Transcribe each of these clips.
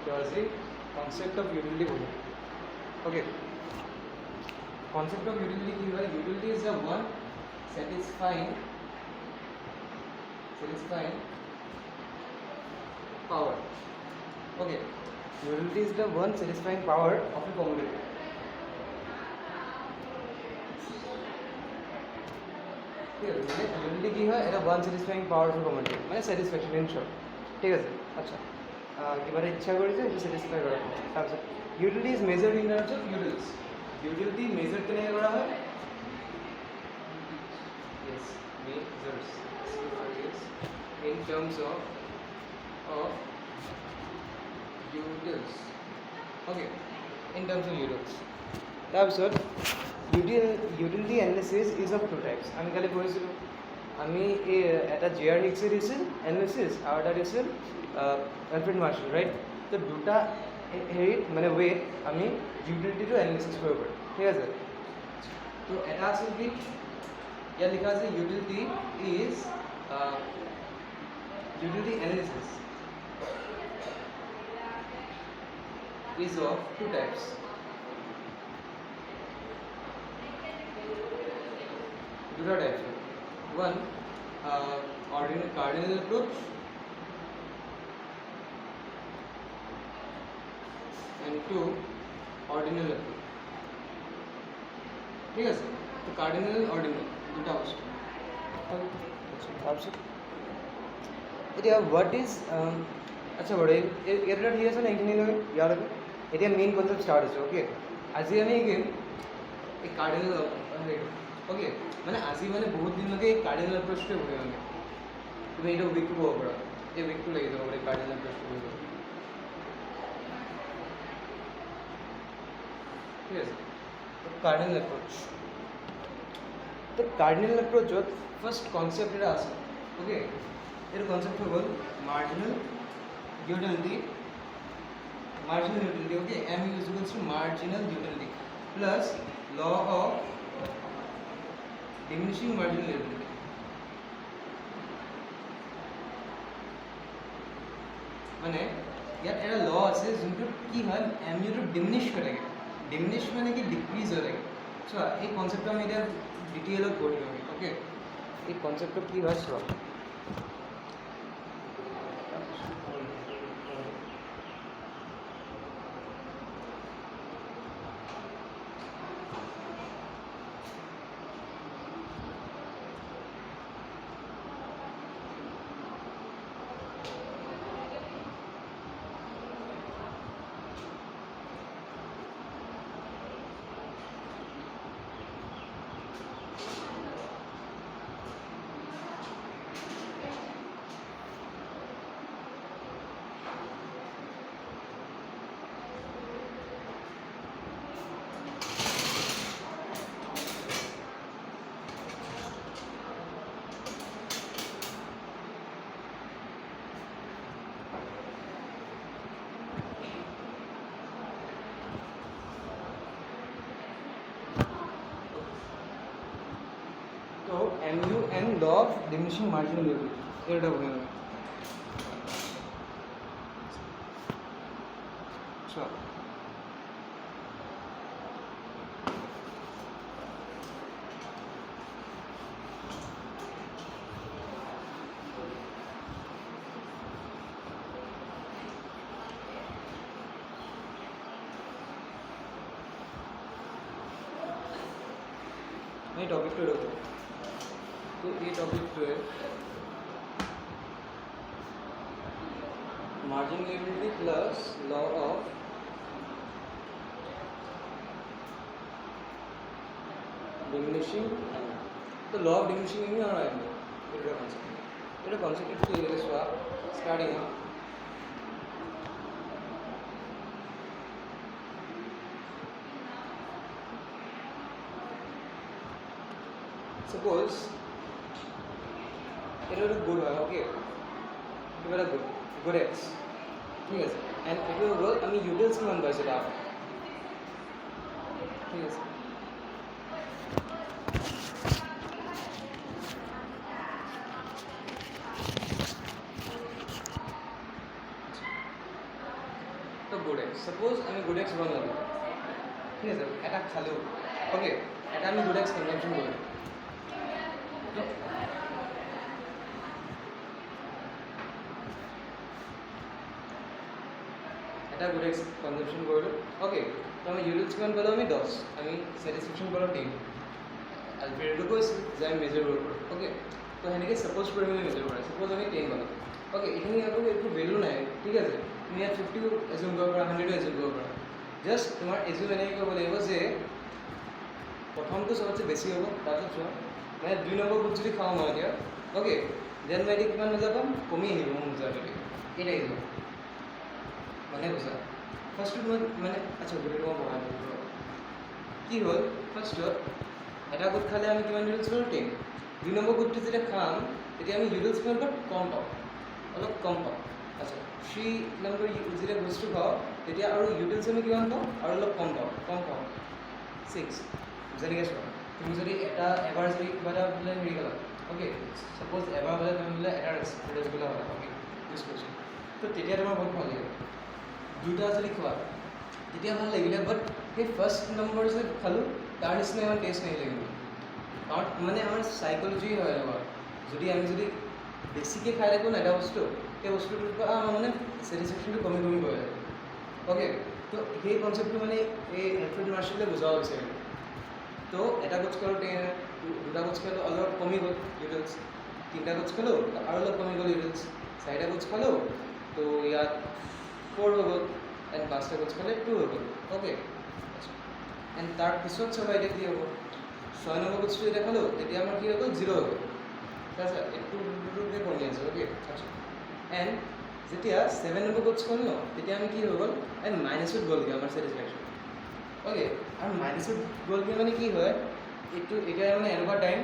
because the concept of utility बोलो. Okay. Concept of utility की है, utility is the one satisfying power. Okay. Utility is the one satisfying power of a commodity. Utility की है এটা one satisfying power of commodity মানে satisfaction in short ঠিক আছে আচ্ছা এবারে ইচ্ছা করেছে এটা স্যাটিসফাই করা তারপর utility is measured in terms of utils utility measure কেনে করা হয় yes measures in terms of utils okay in terms of utils তারপর utility analysis is of two types আমি কালে পড়েছিল আমি এটা জেআর হিক্সের দিছিল অ্যানালিসিস আর এটা দিছিল আলফ্রেড মার্শাল রাইট তো দুটা হেৰি মানে ওয়েট আমি ইউটিলিটিটো অ্যানালিসিস কৰিব পাৰোঁ ঠিক আছে তো এটা আছে কি ইয়াত লিখা আছে utility is utility analysis is of two types two types one ordinary cardinal approach and two ordinal approach ঠিক আছে তো cardinal ordinal দুটো অবস্থা আচ্ছা এতিয়া হোৱাট ইজ আচ্ছা বড় এটা ঠিক আছে না এইখিনি লগে ইয়াৰ লগে এতিয়া মেইন কনসেপ্ট স্টার্ট হৈছে ওকে আজি আমি এই কার্ডিনাল ওকে মানে আজি মানে বহুত দিনলৈকে এই কাৰ্ডিনেল এপ্ৰ'চটোৱে পঢ়ি মানে তুমি এইটো উইকটো ক'ব পাৰা এই উইকটো লাগি যাব এই কাৰ্ডিনেল এপ্ৰ'চটো পঢ়িব ঠিক আছে কাৰ্ডিনেল এপ্ৰ'চ তো কাৰ্ডিনেল এপ্ৰ'চত ফাৰ্ষ্ট কনচেপ্ট এটা আছে ওকে এর concept hall marginal utility okay m is equals to marginal utility plus law of diminishing marginal utility মানে ইয়াত এটা ল আছে যোনটো কি হয় m u টো ডিমিনিশ কৰে ডিমিনিশ মানে কি ডিক্রিজ হয় সো এই কনসেপ্ট আমি এটা ডিটেইলত পঢ়িম ওকে এই কনসেপ্ট কি হয় so MU and law of diminishing marginal utility এটা বলে নেব আচ্ছা এই টপিকটা দেখো तो ये टॉपिक जो है marginal utility plus law of diminishing तो लॉ ऑफ डिमिनिशिंग में आ रहा है এটা কনসেপ্ট একটু এর স্টার্টিং suppose এটা হলো গুড হয় ওকে এটা গুড এক্স ঠিক আছে অ্যান্ড এটা হলো আমি ইউটিলস কিমান পাইছোঁ তার ঠিক আছে তো গুড এক্স সাপোজ আমি গুড এক্স বনালোঁ ঠিক আছে এটা খালোঁ অ'কে এটা আমি গুড এক্স কনজাম্পশ্যন কৰিলোঁ তো এটা গুড এক্স কনজাম্পশ্যন কৰিলোঁ অ'কে তো আমি ইউনিটছ কিমান পালোঁ আমি 10 আমি ছেটিছফেকশ্যন পালোঁ 10 আলফ্ৰেডো কৈছিল যে আমি মেজৰ কৰিব পাৰোঁ অ'কে তো সেনেকৈ ছাপ'জ কৰি মেলি মেজৰ কৰা ছাপ'জ আমি 10 পালোঁ অ'কে এইখিনি আকৌ একো ভেলু নাই ঠিক আছে তুমি ইয়াত 50ও এজিউম কৰিব পাৰা 100ও এজিউম কৰিব পাৰা জাষ্ট তোমাৰ এজিউম এনেকৈ কৰিব লাগিব যে প্ৰথমটো চবতছে বেছি হ'ব তাৰপিছত চোৱা মানে 2 নম্বৰ বুট যদি খাওঁ মই এতিয়া অ'কে দেন মই এতিয়া কিমান মজা পাম কমি আহিব মোৰ মজালৈকে এইটা আহিব মানে বুজা ফাৰ্ষ্টত মই মানে আচ্ছা গোটেইটো মই বহাই দিলোঁ কি হ'ল ফাৰ্ষ্টত এটা গোট খালে আমি কিমান ইউনিটছ পালোঁ 10 2 নম্বৰ গোটটো যেতিয়া খাম তেতিয়া আমি ইউনিটছ কিমান পাম কম পাম অলপ কম পাম আচ্ছা 3 নম্বৰ যেতিয়া বস্তু খাওঁ তেতিয়া আৰু ইউনিটছ আমি কিমান পাওঁ আৰু অলপ কম পাওঁ 6 যেনেকৈ চোৱা তুমি যদি এবাৰ যদি কিবা এটা বোলে হেৰি গ'লা অ'কে ছাপ'জ এবাৰ বোলে তুমি বোলে এটা ৰেষ্ট বোলে হ'লা অ'কে ইউজ কৰিছোঁ তো তেতিয়া তোমাৰ বহুত ভাল লাগিব দুটা যদি খোৱা তেতিয়া ভাল লাগিলে বাট সেই ফাৰ্ষ্ট নম্বৰ যে খালোঁ তাৰ নিচিনা ইমান টেষ্ট নাহিলে কিন্তু কাৰণ মানে আমাৰ চাইক'লজি হয় এনেকুৱা যদি আমি যদি বেছিকৈ খাই থাকোঁ না এটা বস্তু সেই বস্তুটোৰ পৰা আমাৰ মানে ছেটিছফেকশ্যনটো কমি কমি গৈ যায় অ'কে তো সেই কনচেপ্টটো মানে এই এলফ্ৰেড মাৰ্শ্বেলে বুজাব বিচাৰিলোঁ তো এটা গোটছ খালোঁ দুটা গোটছ খালোঁ অলপ কমি গ'ল ইউনিটছ তিনিটা গোটছ খালোঁ আৰু অলপ কমি গ'ল ইউনিটছ চাৰিটা গোটছ খালোঁ তো ইয়াত 4 হৈ গ'ল এণ্ড 5টা গোটছ খালে 2 হৈ গ'ল অ'কে এণ্ড তাৰপিছত চাবা এতিয়া কি হ'ব 6 নম্বৰ গোটছটো যেতিয়া খালোঁ তেতিয়া আমাৰ কি হৈ গ'ল 0 হৈ গ'ল ঠিক আছে এইটোকে কমি আছে অ'কে আচ্ছা এণ্ড যেতিয়া 7 নম্বৰ গোটছ খালোঁ ন তেতিয়া আমি কি হৈ গ'ল এণ্ড মাইনাছত গ'লগৈ আমাৰ ছেটিছফেকশ্যন অ'কে আৰু মাইনাছত গ'লগৈ মানে কি হয় এইটো এতিয়া মানে এনেকুৱা টাইম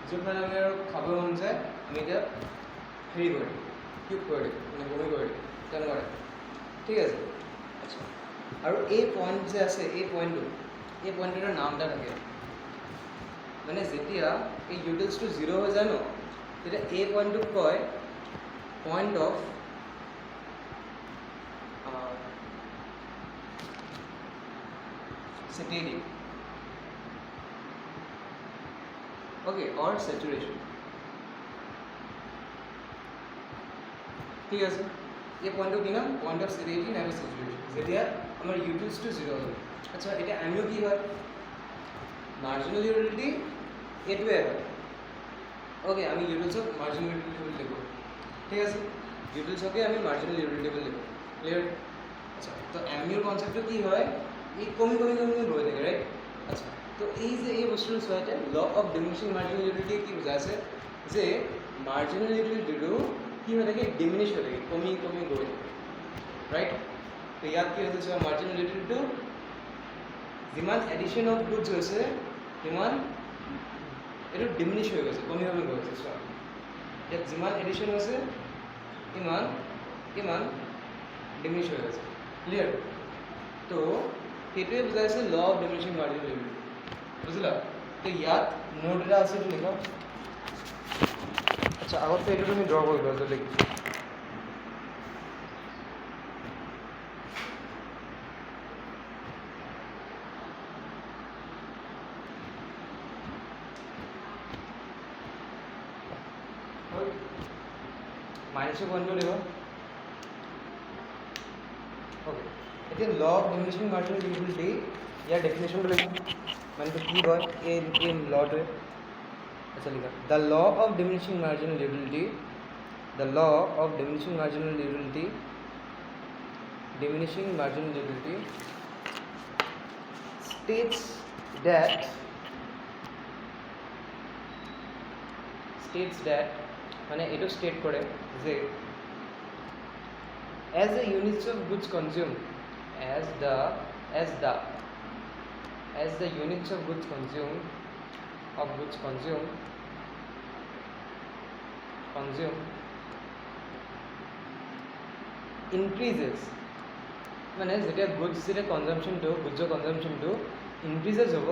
য'ত মানে আমি আৰু খাব মন যায় আমি এতিয়া হেৰি কৰি দিম কিউব কৰি দিম মানে বমি কৰি দিম তেনেকুৱা ঠিক আছে আচ্ছা আৰু এই পইণ্ট যে আছে এই পইণ্টটোৰ নাম এটা থাকে মানে যেতিয়া এই ইউটিলছটো 0 হৈ যায় ন তেতিয়া এই পইণ্টটোক কয় point of satiety okay or saturation ঠিক আছে এই পইণ্টটো কি নাম পইণ্ট অফ satiety নাইবা saturation যেতিয়া আমাৰ ইউটিলছটো 0 হয় আচ্ছা এতিয়া আমিও কি হয় মাৰ্জিনেল ইউটিলিটি এইটোৱে হয় অ'কে আমি ইউটিলছক মাৰ্জিনেল ইউটিলিটি বুলি লিখোঁ ঠিক আছে ইউটিলছকে আমি মাৰ্জিনেল ইউটিলিটি বুলি লিখোঁ ক্লিয়াৰ আচ্ছা তো এমিউৰ কনচেপ্টটো কি হয় এই কমি গৈ থাকে ৰাইট আচ্ছা তো এই যে এই বস্তুটো চোৱাতে ল অফ ডিমিনিশ্বিং মাৰ্জিনেল ইউটিলিটি কি বুজাইছে যে মাৰ্জিনেল ইউটিলিটিটো কি হৈ থাকে ডিমিনিশ্ব হৈ থাকে কমি গৈ থাকে ৰাইট তো ইয়াত কি হৈছে চোৱা মাৰ্জিনেল ইউটিলিটিটো যিমান এডিশ্যন অফ গুডছ হৈছে সিমান এইটো ডিমিনিশ্ব হৈ গৈছে কমি গৈ গৈছে চোৱা ইয়াত যিমান এডিশ্যন হৈছে ইমান ডিমিনিশ্ব হৈ গৈছে ক্লিয়াৰ তো সেইটোৱে বুজাইছে ল অফ ডিমিনিশ্বিং মাৰ্জিনেল ইউটিলিটি বুজিলা তো ইয়াত নোট এটা আছে এইটো লিখা আচ্ছা আগতে এইটো তুমি ড্ৰ কৰি লোৱা যদি মাইনাছৰ পইণ্টটো দিব অ'কে এতিয়া ল অফ ডিমিনিশ্বিং মাৰ্জিনেল ইউটিলিটি ইয়াৰ ডেফিনেশ্যনটো লিখা মানে কি হয় এই লটোৱে আচ্ছা লিখা the law of diminishing marginal utility states that মানে এইটো ষ্টেট কৰে যে as the units of goods consumed as the units of goods consumed increases মানে যেতিয়া গুডছ যেতিয়া গুডছৰ কনজামশ্যনটো ইনক্ৰিজেছ হ'ব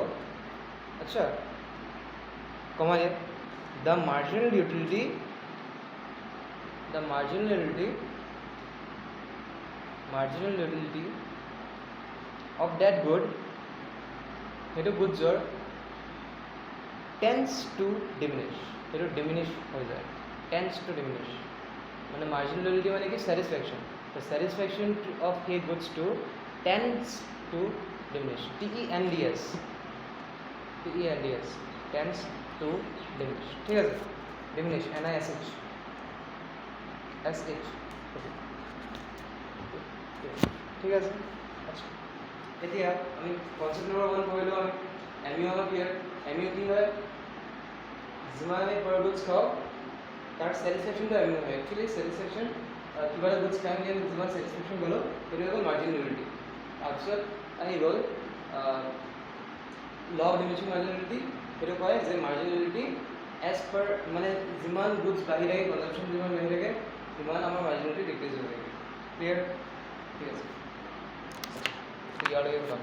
আচ্ছা কমা ইয়াত the marginal utility marginal utility of that good, সেইটো goodsৰ tends to diminish, সেইটো diminish হৈ যায়, tends to diminish, মানে marginal utility মানে কি satisfaction, the satisfaction of সেই goods to tends to diminish, TENDS tends to diminish, ঠিক আছে, diminish NISH SH, ঠিক আছে। আচ্ছা, এতিয়া আমি কনসেপ্ট নম্বৰ 1 পঢ়িলোঁ, আমি MU অলপ ক্লিয়াৰ। MU কি হয়, যিমানে পাৰ গুডছ খাওঁ তাৰ ছেটিছফেকশ্যনটো MU হয়। একচুৱেলি ছেটিছফেকশ্যন কিবা এটা গুডছ খাই মেলি আমি যিমান ছেটিছফেকশ্যন গ'লোঁ সেইটো হৈ গ'ল মাৰ্জিনেল ইউটিলিটি। তাৰপিছত আহি গ'ল ল অফ ডিমিনিশ্বিং মাৰ্জিনেলিটি, সেইটো কয় যে মাৰ্জিনেলিটি এজ পাৰ মানে যিমান গুডছ বাঢ়ি থাকে, কনজাম্পশ্যন যিমান বাঢ়ি থাকে সিমান আমাৰ মাৰ্জিনেলিটি ডিক্ৰিজ হৈ থাকে। ক্লিয়াৰ? ঠিক আছে, ইয়ালৈকে ওলাম।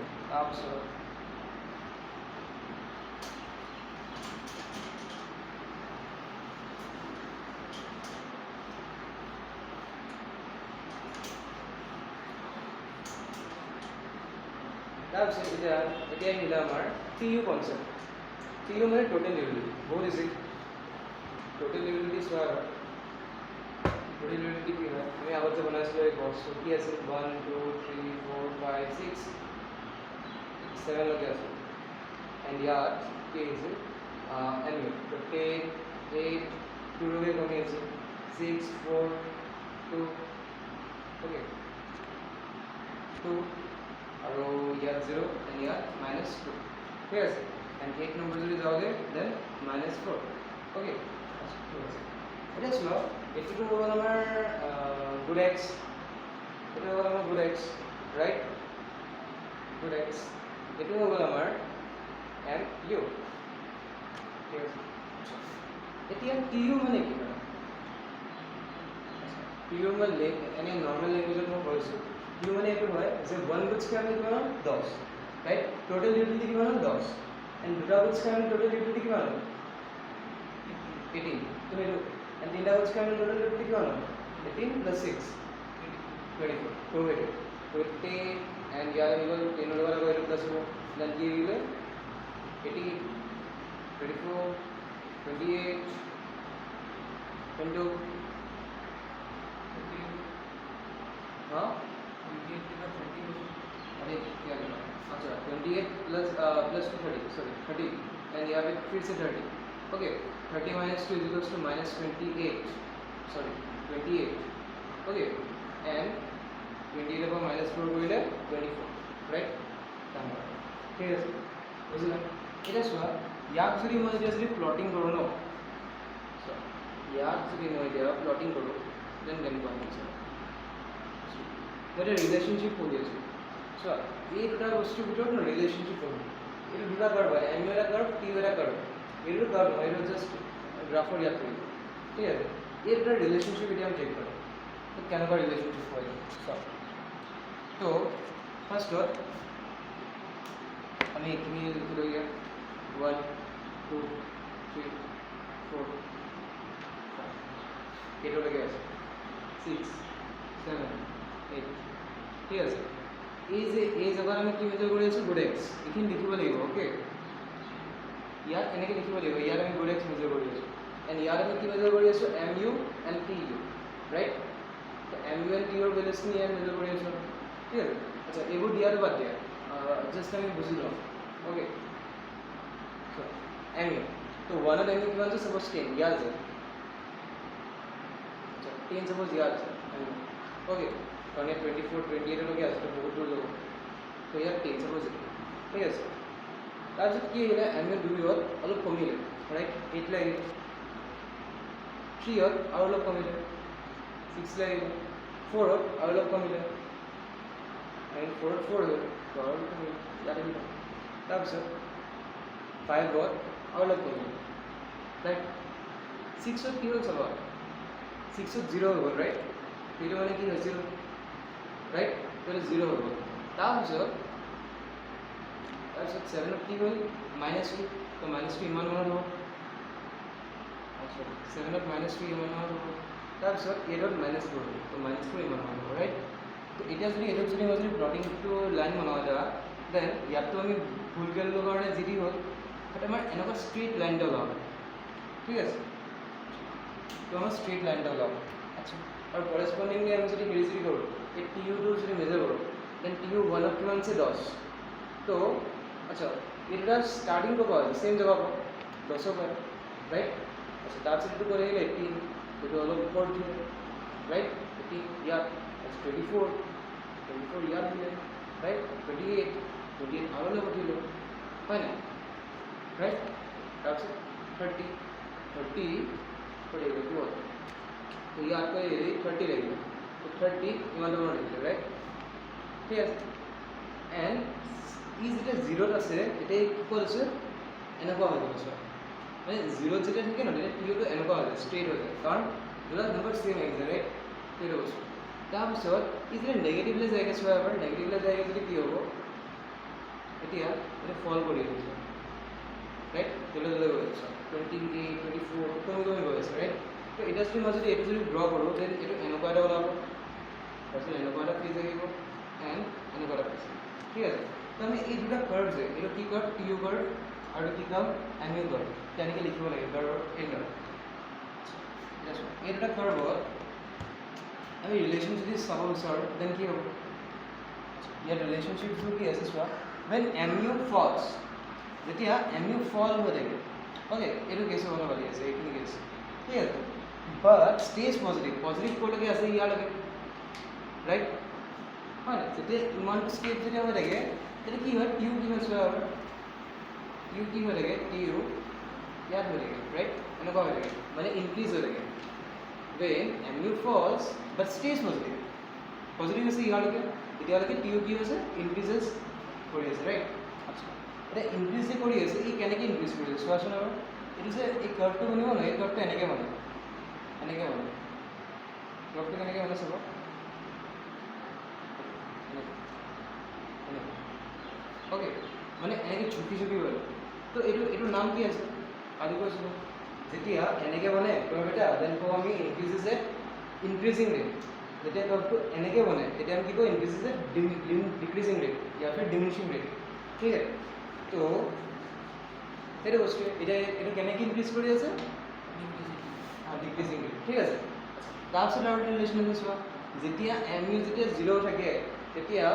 তাৰপিছত এতিয়া আহিলে আমাৰ TU কনচেপ্ট। TU মানে টোটেল ইউটিলিটি, বহুত ইজি। টোটেল ইউটিলিটি চোৱা হয়, টোটেল ইউটিলিটি কি হয়, আমি আগত যে বনাইছিলোঁ এই বক্সটো কি আছিল, 1 2 3 4 5 6 7 লৈকে আছিল। এণ্ড ইয়াত কি আহিছিল MU, তো 10 8 2 লৈকে কমি আছিল, 6 4 2 অ'কে 2 আৰু ইয়াত 0 এণ্ড ইয়াত -2, ঠিক আছে। এণ্ড 8 নম্বৰ যদি যাওঁগে দেন -4, অ'কে। ঠিক আছে, এতিয়া চোৱা এইটোতো হৈ গ'ল আমাৰ গুড এক্স, এইটো হৈ গ'ল আমাৰ good x, right, good x. এইটো হৈ গ'ল আমাৰ MU, ঠিক আছে। এতিয়া TU মানে কি হয়, TU মানে এনেই নৰ্মেল লেংগুৱেজত মই কৈছোঁ, TU মানে এইটো হয় যে 1 গুডছ খাই আমি কিমান 10, ৰাইট, টোটেল ইউটিলিটি কিমান হ'ল 10, এণ্ড 2টা গুডছ খাই আমি টোটেল ইউটিলিটি কিমান হ'ল 18, তো এইটো এণ্ড 3টা গুডছ খাই আমি টোটেল ইউটিলিটি কিমান হ'ল 18 + 6 24, তো এইটো 20 এণ্ড ইয়াত আহি গ'ল 10 ৰ লগত এইটো প্লাছ হ'ব, দেন কি হৈ গ'লে 18 24 28 22 हाँ 28 अरे क्या लिखा, अच्छा 28 + 30, सॉरी 30 एंड यहाँ पे फिर से 30, ओके 30 - 2 = -28, सॉरी 28, ओके एंड 28 पर -4 কৰিলে 24, राइट, ঠিক আছে, বুঝিলা। এতিয়া চোৱা ইয়াক যদি মই যদি প্লটিং কৰোঁ ন, ইয়াক যদি মই এতিয়া প্লটিং কৰোঁ দেন কেনেকুৱা হৈছে, এটা ৰিলেশ্যনশ্বিপ পঢ়ি আছোঁ। চোৱা এই দুটা বস্তুৰ ভিতৰত ন ৰিলেশ্যনশ্বিপ পঢ়িম, এইটো দুটা কাৰ্ভ হয়, MU এটা কাৰ্ভ, TU এটা কাৰ্ভ, এইটো কাৰ্ভ নহয়, এইটো জাষ্ট গ্ৰাফৰ ইয়াত থাকিব, ঠিক আছে। এই দুটা ৰিলেশ্যনশ্বিপ এতিয়া আমি চেক কৰোঁ, কেনেকুৱা ৰিলেশ্যনশ্বিপ হয় চোৱা। তো ফাৰ্ষ্টত আমি এইখিনি লিখিলোঁ ইয়াত 1 2 3 4 5 এইটোলৈকে আছে 6 7 8, ঠিক আছে। এই যে এই জেগাত আমি কি মেজৰ কৰি আছোঁ, গুড এক্স, এইখিনি লিখিব লাগিব, অ'কে। ইয়াত এনেকৈ লিখিব লাগিব, ইয়াত আমি গুড এক্স মেজৰ কৰি আছোঁ, এণ্ড ইয়াত আমি কি মেজৰ কৰি আছোঁ, MU এণ্ড TU, ৰাইট। তো MU এণ্ড TU ৰ ভেলুজখিনি ইয়াত মেজৰ কৰি আছোঁ, ঠিক আছে। আচ্ছা এইবোৰ দিয়াটো বাদ দিয়া, জাষ্ট আমি বুজি লওঁ, অ'কে। MU, তো 1ত MU কিমান আছে, চাপ'জ 10, ইয়াত আছে, আচ্ছা 10 চাপ'জ ইয়াত আছে MU, অ'কে। কাৰণ ইয়াত 24 28লৈকে আছে, বহুত দূৰ যাব, তো ইয়াত 10 চাপ'জ, ঠিক আছে। তাৰপিছত কি আহিলে, MU 2ত অলপ কমিলে, ৰাইট, 8 লাগিল, 3ত আৰু অলপ কমিলে, 6 লাগিল, 4ত আৰু অলপ কমিলে, এণ্ড 4ত 4 হ'ল, তো আৰু অলপ কমিলে, ইয়াত আহিলে। তাৰপিছত 5ত আৰু অলপ কমিলে, ৰাইট। 6ত কি হ'ল চাবা, 6ত 0 হৈ গ'ল, ৰাইট, সেইটো মানে কি হৈছিল, ৰাইট, সেইটো 0 হৈ গ'ল। তাৰপিছত 7ত কি হ'ল, -2, তো -2 ইমান মানত হ'ব, 7ত -2 ইমান মানত হ'ব। তাৰপিছত 8ত -4 হ'ল, তো -4 ইমান মানত হ'ব, ৰাইট। তো এতিয়া যদি এইটোক যদি মই যদি প্লটিংটো লাইন বনাওঁ এটা দেন ইয়াততো আমি ভুল কৰিলোঁ কাৰণে যি টি হ'ল তাতে আমাৰ এনেকুৱা ষ্ট্ৰেইট লাইন এটা ওলাব ঠিক আছে তো আমাৰ ষ্ট্ৰেইট লাইন এটা ওলাব আচ্ছা আৰু কৰেছপণ্ডিংলি আমি যদি হেৰি যদি কৰোঁ এই টি ইউটো যদি মেজাৰ কৰোঁ দেন টি ইউ 1 কিমান আছে 10 তো আচ্ছা এটা স্টার্টিং को पाओ सेम जगह पर 10 पर राइट अच्छा তাৰপিছত এইটো কৰি আহিলে 18 এইটো অলপ ওপৰত দিলে ৰাইট 18 ইয়াত 24 ইয়াত দিলে ৰাইট 28 আৰু অলপ দিলে হয় না ৰাইট তাৰপিছত 30 পড়ে গেল তো ইয়াত কৈ 30 লাগিল তো 30 ইমান নম্বৰ দিলে ৰাইট ঠিক আছে এণ্ড ই যেতিয়া জিৰোত আছে এটা কি কৰিছে এনেকুৱা হৈ গৈছে মানে জিৰোত যেতিয়া থাকে ন তেতিয়া টিউটো এনেকুৱা হৈ যায় ষ্ট্ৰেইট হৈ যায় কাৰণ দুটা নম্বৰ সেম আহিছে ৰাইট সেইটো বস্তু তাৰপিছত ই যেতিয়া নেগেটিভলৈ যায়গৈ চোৱা এবাৰ নেগেটিভলৈ যায়গৈ যদি কি হ'ব এতিয়া এটা ফল কৰি আহিছে ৰাইট জলে জলে গৈ আছে 28 24 কমি কমি গৈ আছে ৰাইট তো এটা যদি মই যদি এইটো যদি ড্ৰ কৰোঁ দেন এইটো এনেকুৱা এটা ওলাব তাৰপিছত এনেকুৱা এটা ফেজ আহিব এণ্ড এনেকুৱা এটা ফেজ ঠিক আছে তো আমি এই দুটা কার্ভ যে এটা কি কার্ভ টিউ কার্ভ আর কি কার্ভ এমইউ কার্ভ তেনেকৈ লিখিব লাগে কাৰ্ভৰ এন্ডাৰ এই দুটা কাৰ্ভত আমি ৰিলেশ্যন যদি চাব বিচাৰোঁ দেন কি হ'ব ইয়াৰ ৰিলেশ্যনশ্বিপটো কি আছে চোৱা when mu falls যেতিয়া mu fall হৈ থাকে ওকে এইটো কেছ হ'ব পাৰি আছে এইখিনি কেছ ঠিক আছে বাট ষ্টেজ পজিটিভ ক'লৈকে আছে ইয়ালৈকে ৰাইট হয় না যেতিয়া ইমানটো ষ্টেপ যেতিয়া হৈ থাকে তেতিয়া কি হয় টিউ কি হয় চোৱা এবাৰ টিউ কি হৈ থাকে টিউ ইয়াত হৈ থাকে ৰাইট এনেকুৱা হৈ থাকে মানে ইনক্ৰিজ হৈ থাকে when mu falls but stays positive আছে ইয়ালৈকে তেতিয়ালৈকে টিউ কি হৈছে ইনক্ৰিজেছ কৰি আছে ৰাইট আচ্ছা এতিয়া ইনক্ৰিজ যে কৰি আছে ই কেনেকৈ ইনক্ৰিজ কৰি আছে চোৱাচোন এবাৰ এইটো যে এই কাৰ্ভটো বনিব নহয় এই কাৰ্ভটো এনেকৈ বনে কাৰ্ভটো কেনেকৈ বনে চাব ওকে মানে এনেকৈ ঝুঁকি হয় তো এইটোৰ নাম কি আছে কালি কৈছিলোঁ যেতিয়া এনেকৈ বনে কাৰ্ভ এটা দেন কওঁ আমি ইনক্ৰিজেছ এট ইনক্ৰিজিং ৰেট যেতিয়া কাৰ্ভটো এনেকৈ বনে তেতিয়া আমি কি কওঁ ইনক্ৰিজেছ এট ডিক্ৰিজিং ৰেট या फिर ডিমিনিশিং ৰেট ঠিক আছে তো সেইটো বস্তু এতিয়া এইটো কেনেকৈ ইনক্ৰিজ কৰি আছে ডিক্ৰিজিং ৰেট ঠিক আছে তাৰপিছত আৰু ৰিলেশ্যন আছে চোৱা যেতিয়া mu যেতিয়া 0 থাকে তেতিয়া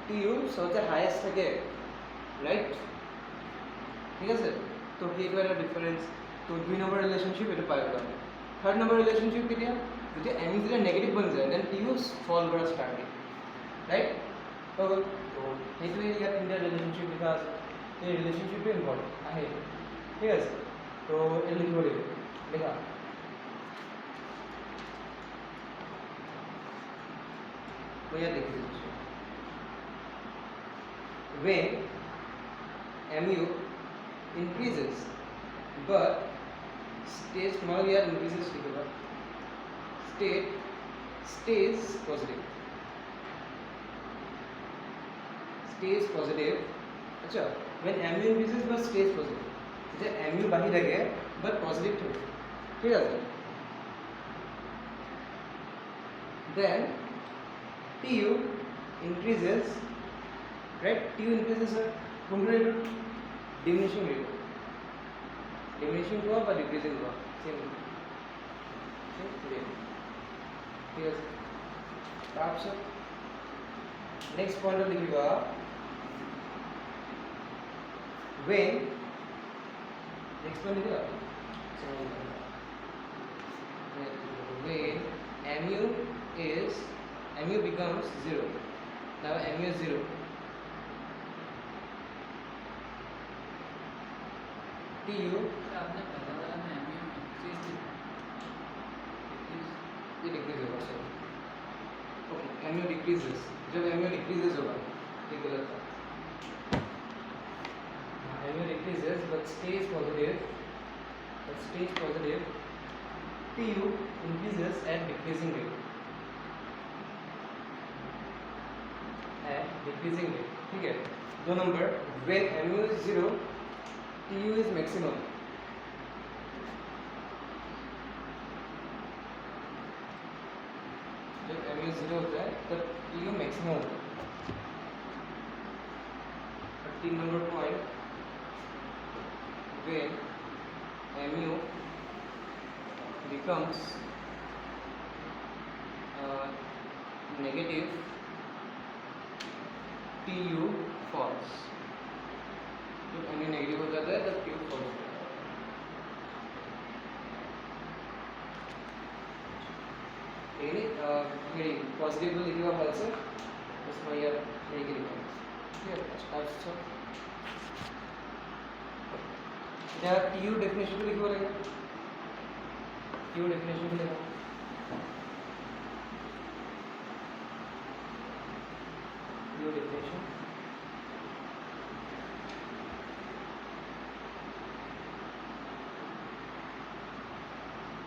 টিউ সবচেয়ে হাইয়েষ্ট থাকে রাইট ঠিক আছে তো সেইটো এটা ডিফারেন্স তো 2 নম্বৰ ৰিলেশ্যনশ্বিপ এটা পাই গ'ল 3rd নম্বৰ ৰিলেশ্যনশ্বিপ কেতিয়া যেতিয়া mu যেতিয়া নেগেটিভ বনি যায় দেন টিউ ফল কৰা ষ্টাৰ্ট হয় ৰাইট হৈ গ'ল তো সেইটোৱে ইয়াত তিনিটা ৰিলেশ্যনশ্বিপ লিখা আছে এই ৰিলেশ্যনশ্বিপটো ইম্পৰ্টেণ্ট আহে ঠিক আছে তো এই লিখিব লাগিব লিখা মই ইয়াত লিখি দিছোঁ when mu increases but stays positive अच्छा when mu increases but stays positive যে mu বাঢ়ি থাকে but positive থাকে ঠিক আছে then tu increases right tu increases কোন রেট ডিমিনিশিং রেট हुआ বা ডিক্রিজিং हुआ সেম ঠিক আছে তাৰপিছত নেক্সট পইণ্টত লিখিবা when next one लिखा so when mu becomes 0 now mu is 0 tu आपने पहला वाला में mu ये डिक्रीज होगा सर ओके mu डिक्रीजेस जब mu डिक्रीजेस होगा ये गलत था mu decreases but stays positive tu increases at decreasing rate ठीक है 2 number when mu is 0 tu is maximum जब mu 0 होता है तब tu maximum small. 13 number point, when mu becomes negative, tu false. जब mu नेगेटिव हो जाता है तब tu false होता है. ಹೇಳಿ ಪಾಸಿಟಿವ್ लिखेगा false है उसमें यार ಹೇಗೆ लिखेगा ठीक है अच्छा क्या tu डेफिनेशन को लिखवा रहेगा tu डेफिनेशन को लिखा tu definition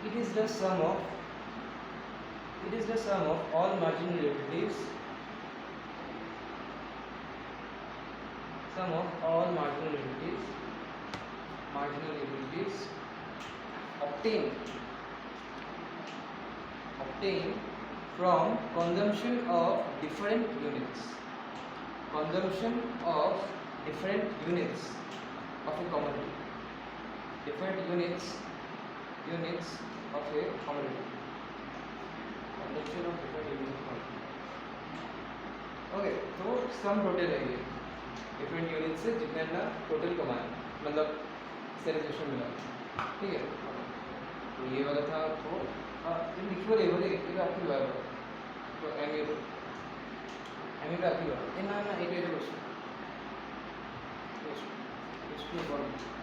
it is the sum of all marginal derivatives obtained from consumption of different units of a commodity. Different units of a commodity. Consumption of different units of commodity. Okay तो sum total है ये different unit से जितने ना total कमाया मतलब celebration मिला ठीक है. तो ये वाला था तो जब लिखो ले बोले ये आपकी बात है तो एम ए पे आपकी बात है ना ना ये बस इसको